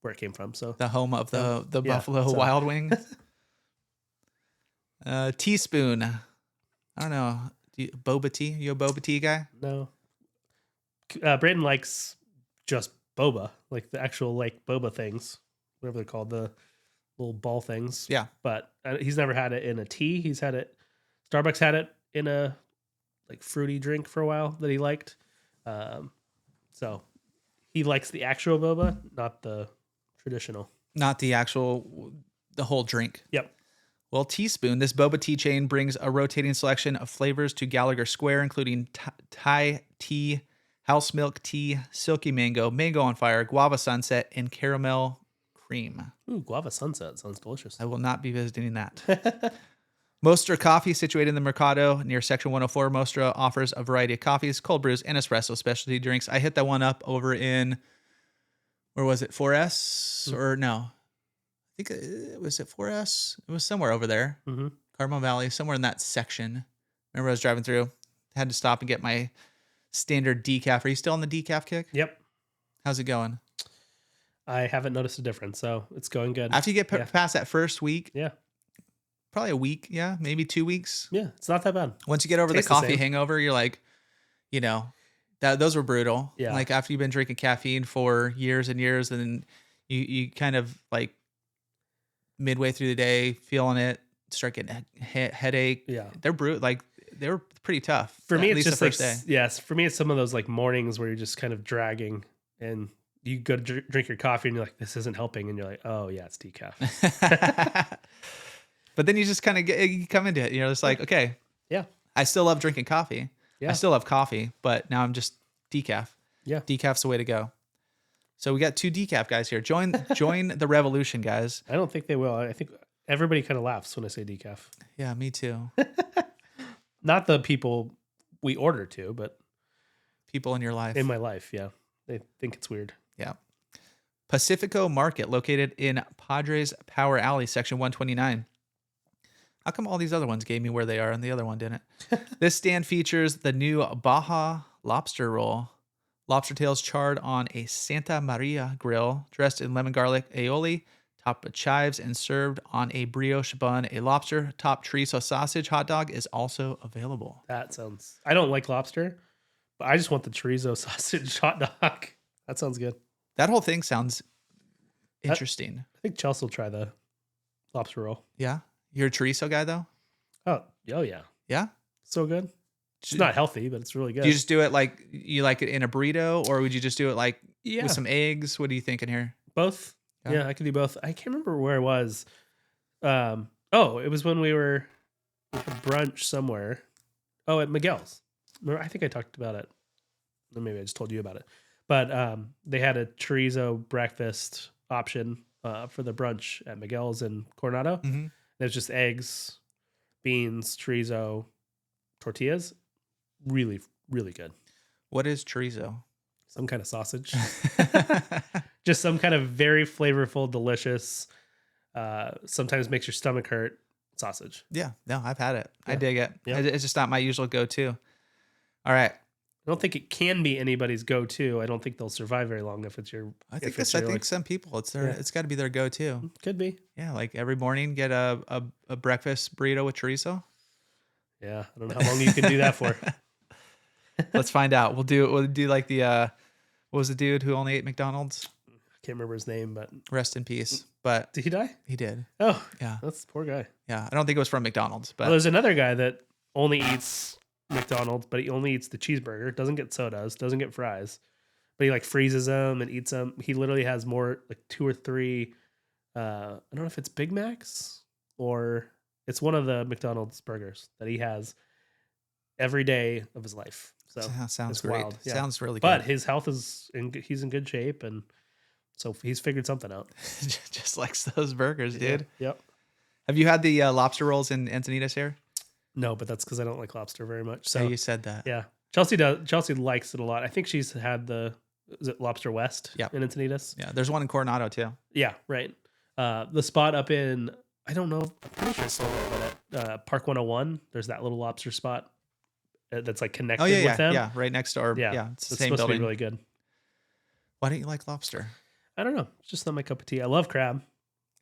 where it came from. So the home of the Buffalo Wild Wings. Teaspoon. I don't know. Boba tea? You a boba tea guy? No. Brayden likes just boba, like the actual like boba things, whatever they're called, the little ball things. Yeah. But he's never had it in a tea. He's had it. Starbucks had it in a like fruity drink for a while that he liked. So he likes the actual boba, not the traditional. Not the whole drink. Yep. Well, Teaspoon, this boba tea chain brings a rotating selection of flavors to Gallagher Square, including Thai tea, house milk tea, silky mango, mango on fire, guava sunset, and caramel cream. Ooh, guava sunset sounds delicious. I will not be visiting that. Mostra Coffee, situated in the Mercado near Section 104. Mostra offers a variety of coffees, cold brews, and espresso specialty drinks. I hit that one up over in, where was it, 4S? Or no? I think it was at 4S. It was somewhere over there. Mm-hmm. Carmel Valley, somewhere in that section. Remember I was driving through, had to stop and get my standard decaf. Are you still on the decaf kick? Yep. How's it going? I haven't noticed a difference, so it's going good. After you get past that first week, Yeah. probably a week, yeah, maybe 2 weeks. Yeah, it's not that bad. Once you get over Tastes the the coffee same. hangover, you're like, those were brutal. Yeah. Like after you've been drinking caffeine for years and years, and then you kind of like midway through the day feeling it, start getting a headache. Yeah. They're brutal. Like they were pretty tough. For me, at it's least just the like, first day. yes, for me, it's some of those like mornings where you're just kind of dragging and you go to drink your coffee and you're like, this isn't helping. And you're like, oh yeah, it's decaf. But then you just kind of you come into it. You're just like, okay, Yeah. I still love drinking coffee. Yeah. I still love coffee, but now I'm just decaf. Yeah. Decaf's the way to go. So we got 2 decaf guys here. Join the revolution, guys. I don't think they will. I think everybody kind of laughs when I say decaf. Yeah, me too. Not the people we order to, but People in your life. in my life. Yeah. They think it's weird. Yeah. Pacifico Market, located in Padres Power Alley, Section 129. How come all these other ones gave me where they are and the other one didn't? This stand features the new Baja lobster roll. Lobster tails charred on a Santa Maria grill, dressed in lemon garlic aioli, topped with chives, and served on a brioche bun. A lobster top chorizo sausage hot dog is also available. That sounds, I don't like lobster, but I just want the chorizo sausage hot dog. That sounds good. That whole thing sounds interesting. I think Chelsea will try the lobster roll. Yeah? You're a chorizo guy, though? Oh yeah. Yeah? So good. It's not healthy, but it's really good. Do you just do it like you like it in a burrito, or would you just do it like Yeah. with some eggs? What are you thinking here? Both. Yeah. Yeah, I can do both. I can't remember where it was. It was when we had brunch somewhere. Oh, at Miguel's. I think I talked about it. Or maybe I just told you about it. But they had a chorizo breakfast option for the brunch at Miguel's in Coronado. Mm-hmm. There's just eggs, beans, chorizo, tortillas. Really, really good. What is chorizo? Some kind of sausage. Just some kind of very flavorful, delicious, sometimes makes your stomach hurt sausage. Yeah, no, I've had it. I Yeah. dig it. Yeah. It's just not my usual go-to. All right. I don't think it can be anybody's go-to. I don't think they'll survive very long if it's your. I think if it's your, some people it's their Yeah. it's got to be their go-to. could be. Yeah, like every morning get a breakfast burrito with chorizo. Yeah, I don't know how long you can do that for. Let's find out. We'll do like the what was the dude who only ate McDonald's? I can't remember his name, but Rest in peace. But did he die? he did. Oh, Yeah. that's the poor guy. Yeah. I don't think it was from McDonald's, but Well, there's another guy that only eats McDonald's, but he only eats the cheeseburger. Doesn't get sodas. Doesn't get fries. But he like freezes them and eats them. He literally has more like 2 or 3. I don't know if it's Big Macs or it's one of the McDonald's burgers that he has every day of his life. So sounds it's great. wild, yeah. Sounds really but good. his health he's in good shape, and so he's figured something out. Just likes those burgers, dude. Yeah. Yep. Have you had the lobster rolls in Encinitas here? No, but that's because I don't like lobster very much. So Yeah, you said that. yeah, Chelsea does. Chelsea likes it a lot. I think she's had is it Lobster West? Yeah. In Encinitas. Yeah, there's one in Coronado too. Yeah, right. The spot up in, I don't know, I'm pretty sure it's still there, but at Park 101, there's that little lobster spot that's like connected Oh yeah, with them. yeah, right next door. Yeah, it's the it's same supposed building. to be really good. Why don't you like lobster? I don't know. It's just not my cup of tea. I love crab.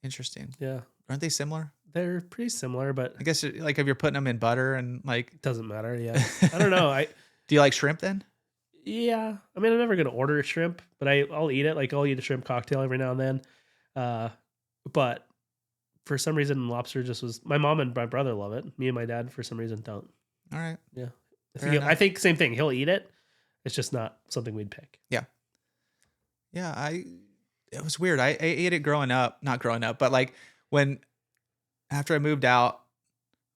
Interesting. Yeah. Aren't they similar? They're pretty similar, but I guess like if you're putting them in butter and like, it doesn't matter. Yeah. I don't know. do you like shrimp then? Yeah. I mean, I'm never going to order a shrimp, but I'll eat it. Like I'll eat a shrimp cocktail every now and then. But for some reason, lobster just was. My mom and my brother love it. Me and my dad, for some reason, don't. All right. Yeah. Fair enough. I think same thing. He'll eat it. It's just not something we'd pick. Yeah. It was weird. I ate it growing up, not growing up, but like after I moved out,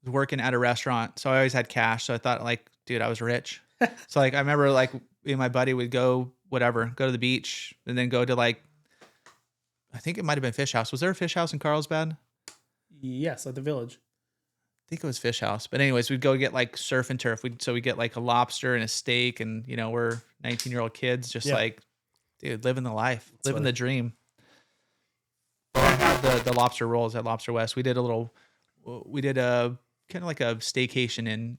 I was working at a restaurant. So I always had cash. So I thought like, dude, I was rich. So like, I remember like me and my buddy would go to the beach and then go to like, I think it might've been Fish House. Was there a Fish House in Carlsbad? Yes, at the Village. I think it was Fish House. But anyways, we'd go get like surf and turf. So we get like a lobster and a steak, and we're 19-year-old kids, just like, dude, living the life, living the dream. I had the lobster rolls at Lobster West. We did a kind of like a staycation in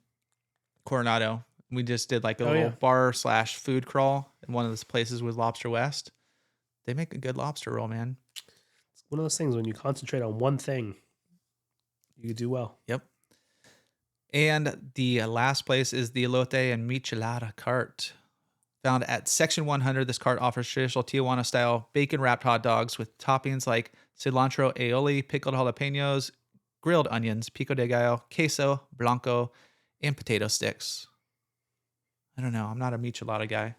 Coronado. We just did like a little bar/food crawl, and one of those places was Lobster West. They make a good lobster roll, man. It's one of those things when you concentrate on one thing, you do well. Yep. And the last place is the Elote and Michelada cart. Found at Section 100, this cart offers traditional Tijuana-style bacon-wrapped hot dogs with toppings like cilantro aioli, pickled jalapenos, grilled onions, pico de gallo, queso, blanco, and potato sticks. I don't know. I'm not a Michelada guy.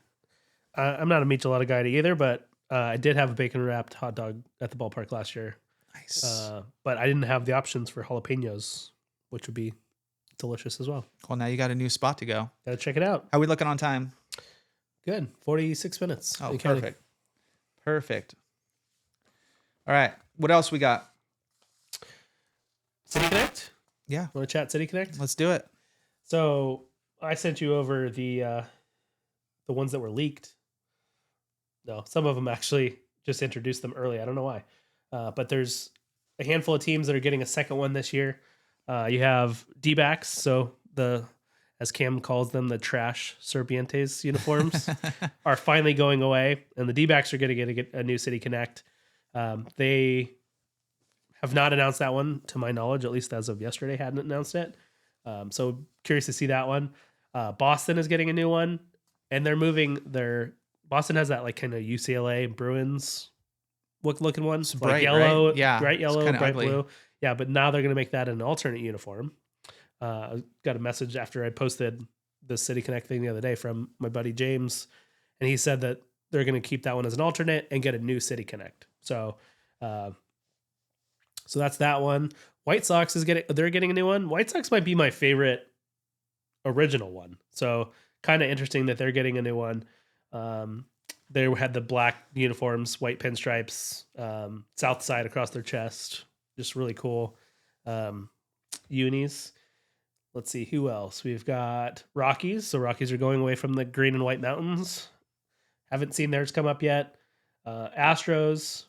I'm not a Michelada guy either, but I did have a bacon-wrapped hot dog at the ballpark last year. Nice. But I didn't have the options for jalapenos, which would be delicious as well. Well, now you got a new spot to go. Gotta check it out. How are we looking on time? Good. 46 minutes. Oh, perfect. Perfect. All right. What else we got? City Connect? Yeah. Want to chat City Connect? Let's do it. So I sent you over the ones that were leaked. No, some of them actually just introduced them early. I don't know why. But there's a handful of teams that are getting a second one this year. You have D-backs, so as Cam calls them, the trash Serpientes uniforms are finally going away, and the D-backs are going to get a new City Connect. They have not announced that one, to my knowledge, at least as of yesterday, hadn't announced it. So curious to see that one. Boston is getting a new one, and they're moving Boston has that like kind of UCLA Bruins looking one. It's bright, like yellow, right? Yeah, bright yellow, it's bright ugly. blue. Yeah, but now they're going to make that an alternate uniform. I got a message after I posted the City Connect thing the other day from my buddy James, and he said that they're going to keep that one as an alternate and get a new City Connect. So that's that one. White Sox they're getting a new one. White Sox might be my favorite original one. So kind of interesting that they're getting a new one. They had the black uniforms, white pinstripes, south side across their chest. Just really cool. Unis. Let's see who else. We've got Rockies. So Rockies are going away from the green and white mountains. Haven't seen theirs come up yet. Astros.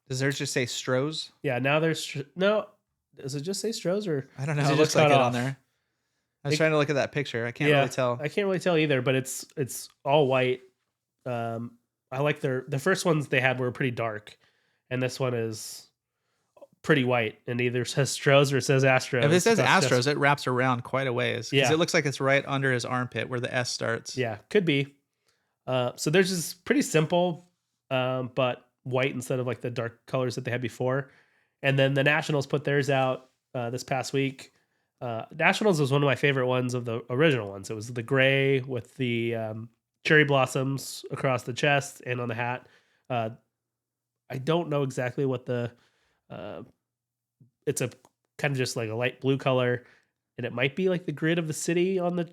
Does theirs just say Strohs? Yeah, now there's no. Does it just say Stros or I don't know. is It just looks like cut it off? on there. I was trying to look at that picture. I can't really tell. I can't really tell either, but it's all white. I like the first ones they had were pretty dark, and this one is pretty white and either says Stros or it says Astros. If it says That's Astros, it wraps around quite a ways. Because Yeah. it looks like it's right under his armpit where the S starts. Yeah, could be. So theirs is pretty simple, but white instead of like the dark colors that they had before. And then the Nationals put theirs out this past week. Nationals was one of my favorite ones of the original ones. It was the gray with the cherry blossoms across the chest and on the hat. I don't know exactly what it's a kind of just like a light blue color, and it might be like the grid of the city on the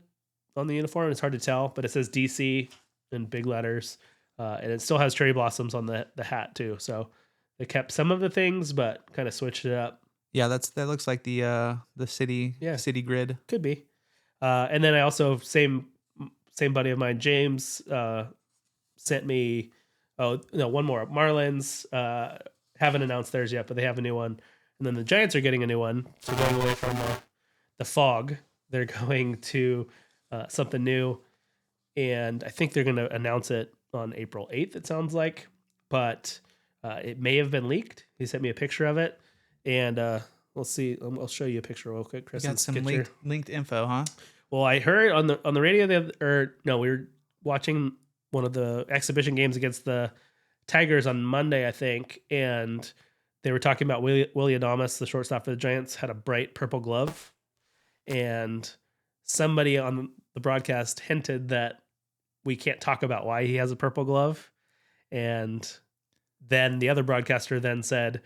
uniform. It's hard to tell, but it says DC in big letters, and it still has cherry blossoms on the hat too. So they kept some of the things, but kind of switched it up. Yeah, that looks like the city city grid. Could be. And then I also same buddy of mine, James, sent me one more. Marlins haven't announced theirs yet, but they have a new one. And then the Giants are getting a new one. So going away from the fog, they're going to something new. And I think they're going to announce it on April 8th, it sounds like. But it may have been leaked. He sent me a picture of it. And we'll see. I'll show you a picture real quick, Chris. You got some linked info, huh? Well, I heard on the radio we were watching one of the exhibition games against the Tigers on Monday, I think, and they were talking about Willie Adames, the shortstop for the Giants, had a bright purple glove, and somebody on the broadcast hinted that we can't talk about why he has a purple glove, and then the other broadcaster then said,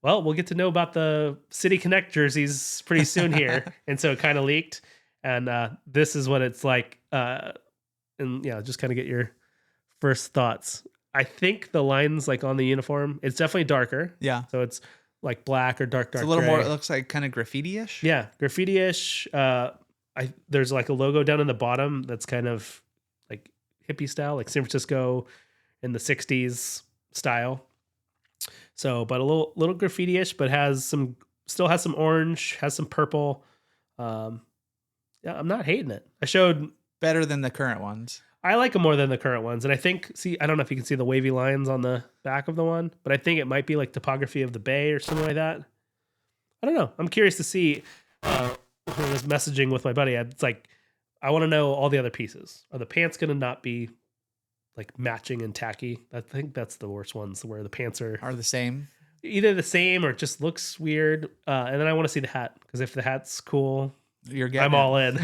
well, we'll get to know about the City Connect jerseys pretty soon here. And so it kind of leaked. And this is what it's like. And yeah, just kind of get your first thoughts. I think the lines like on the uniform, it's definitely darker. Yeah. So it's like black or dark It's a little gray. more, it looks like kind of graffiti-ish. Yeah, graffiti-ish. There's like a logo down in the bottom that's kind of like hippie style, like San Francisco in the 60s style. So, but a little graffiti-ish, but still has some orange, has some purple. Yeah, I'm not hating it. Better than the current ones. I like them more than the current ones. And I think, I don't know if you can see the wavy lines on the back of the one, but I think it might be like topography of the bay or something like that. I don't know. I'm curious to see. When I was messaging with my buddy, it's like, I want to know all the other pieces. Are the pants going to not be like matching and tacky? I think that's the worst ones where the pants are the same. Either the same or it just looks weird. And then I want to see the hat, because if the hat's cool, I'm all in.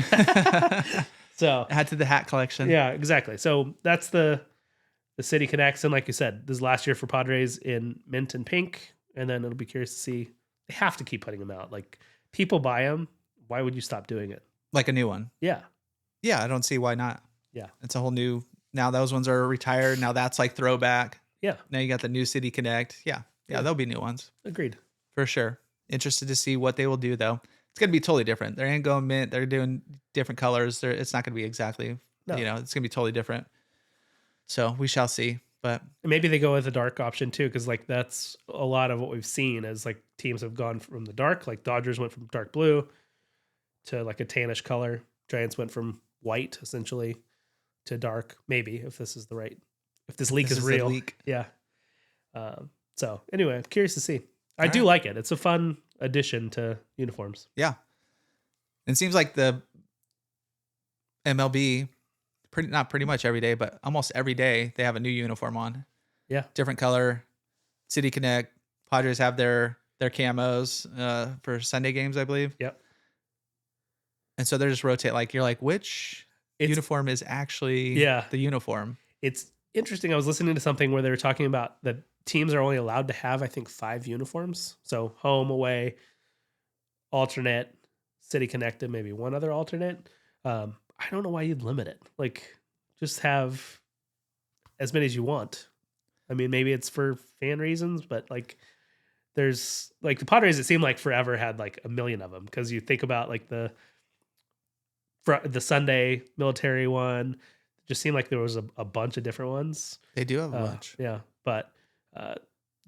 So add to the hat collection. Yeah, exactly. So that's the City Connects. And like you said, this is last year for Padres in mint and pink. And then it'll be curious to see. They have to keep putting them out. Like, people buy them. Why would you stop doing it? Like a new one. Yeah. Yeah, I don't see why not. Yeah. It's a whole new, now those ones are retired. Now that's like throwback. Yeah. Now you got the new City Connect. Yeah. Yeah, there'll be new ones. Agreed. For sure. Interested to see what they will do, though. It's going to be totally different. They ain't going mint. They're doing different colors. It's not going to be exactly, No. it's going to be totally different. So we shall see. But maybe they go with a dark option too, because like that's a lot of what we've seen as like teams have gone from the dark. Like Dodgers went from dark blue to like a tannish color. Giants went from white essentially to dark. Maybe if this is if this leak is real. Yeah. So anyway, I'm curious to see. I do like it. It's a fun addition to uniforms. Yeah. It seems like the MLB, not pretty much every day, but almost every day they have a new uniform on. Yeah. Different color. City Connect. Padres have their camos for Sunday games, I believe. Yep. And so they just rotate. Like, you're like, which uniform is actually the uniform? It's interesting. I was listening to something where they were talking about that teams are only allowed to have, I think, 5 uniforms. So home, away, alternate, City Connected, maybe one other alternate. I don't know why you'd limit it. Like, just have as many as you want. I mean, maybe it's for fan reasons, but like, there's like the Padres, it seemed like forever had like a million of them, because you think about like the Sunday military one. It just seemed like there was a bunch of different ones. They do have a bunch. Yeah, but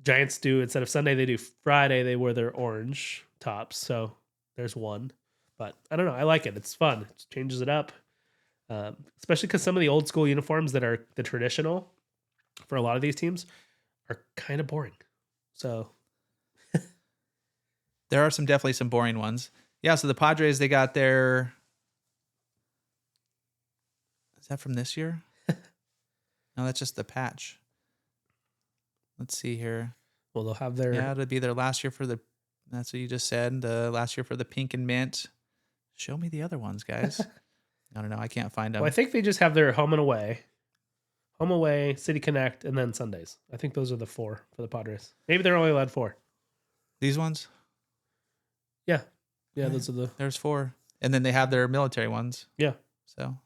Giants do, instead of Sunday, they do Friday. They wear their orange tops. So there's one. But I don't know. I like it. It's fun. It changes it up. Especially because some of the old school uniforms that are the traditional for a lot of these teams are kind of boring. So there are definitely some boring ones. Yeah. So the Padres, they got their, is that from this year? No, that's just the patch. Let's see here. Well, they'll have their... Yeah, it'll be their last year for the... That's what you just said. The last year for the pink and mint. Show me the other ones, guys. I don't know. I can't find them. Well, I think they just have their home and away. Home, away, City Connect, and then Sundays. I think those are the 4 for the Padres. Maybe they're only allowed 4. These ones? Yeah. Yeah, those are the... There's 4. And then they have their military ones. Yeah. So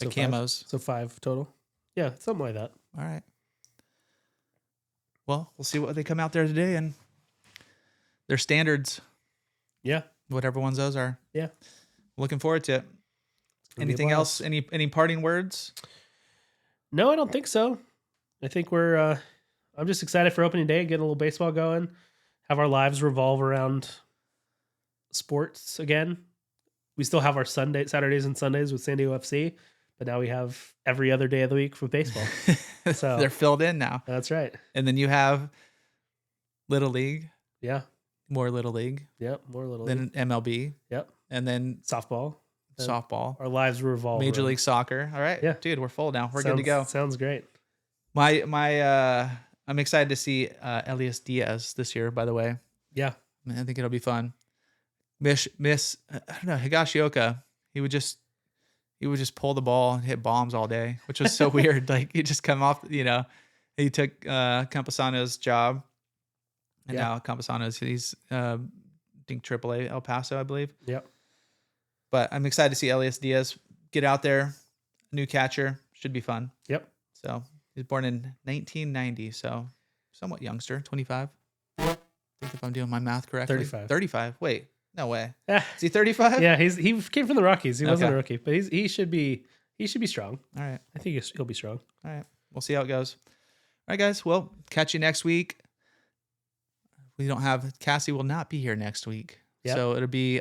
the so camos. 5. So 5 total. Yeah, something like that. All right. Well, we'll see what they come out there today, and their standards. Yeah. Whatever ones those are. Yeah. Looking forward to it. Anything else? Any parting words? No, I don't think so. I think I'm just excited for opening day, getting a little baseball going, have our lives revolve around sports again. We still have our Saturdays and Sundays with San Diego FC, but now we have every other day of the week with baseball. So they're filled in now. That's right. And then you have Little League. Yeah. More Little League. Yep. More Little League. Then MLB. Yep. And then softball. Our lives revolve Major around League Soccer. All right. Yeah. Dude, we're full now. We're good to go. Sounds great. My I'm excited to see Elias Diaz this year, by the way. Yeah. I think it'll be fun. I don't know, Higashioka, he would just pull the ball and hit bombs all day, which was so weird. Like he just come off, he took Campusano's job, and now Campusano's he's I think AAA El Paso, I believe. Yep. But I'm excited to see Elias Diaz get out there, new catcher, should be fun. Yep. So he was born in 1990, so somewhat youngster, 25. I think if I'm doing my math correctly, 35. Wait, no way. Is he 35? Yeah, he came from the Rockies. He wasn't Okay. a rookie, but he should be strong. All right. I think he'll be strong. All right. We'll see how it goes. All right, guys. Well, catch you next week. We don't have Cassie will not be here next week. Yep. So it'll be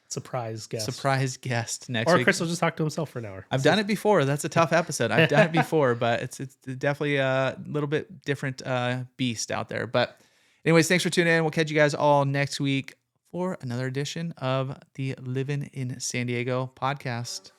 Surprise guest. surprise guest next Or week. Chris will just talk to himself for an hour. I've done it before. That's a tough episode. I've done it before, but it's definitely a little bit different beast out there. But anyways, thanks for tuning in. We'll catch you guys all next week for another edition of the Living in San Diego podcast.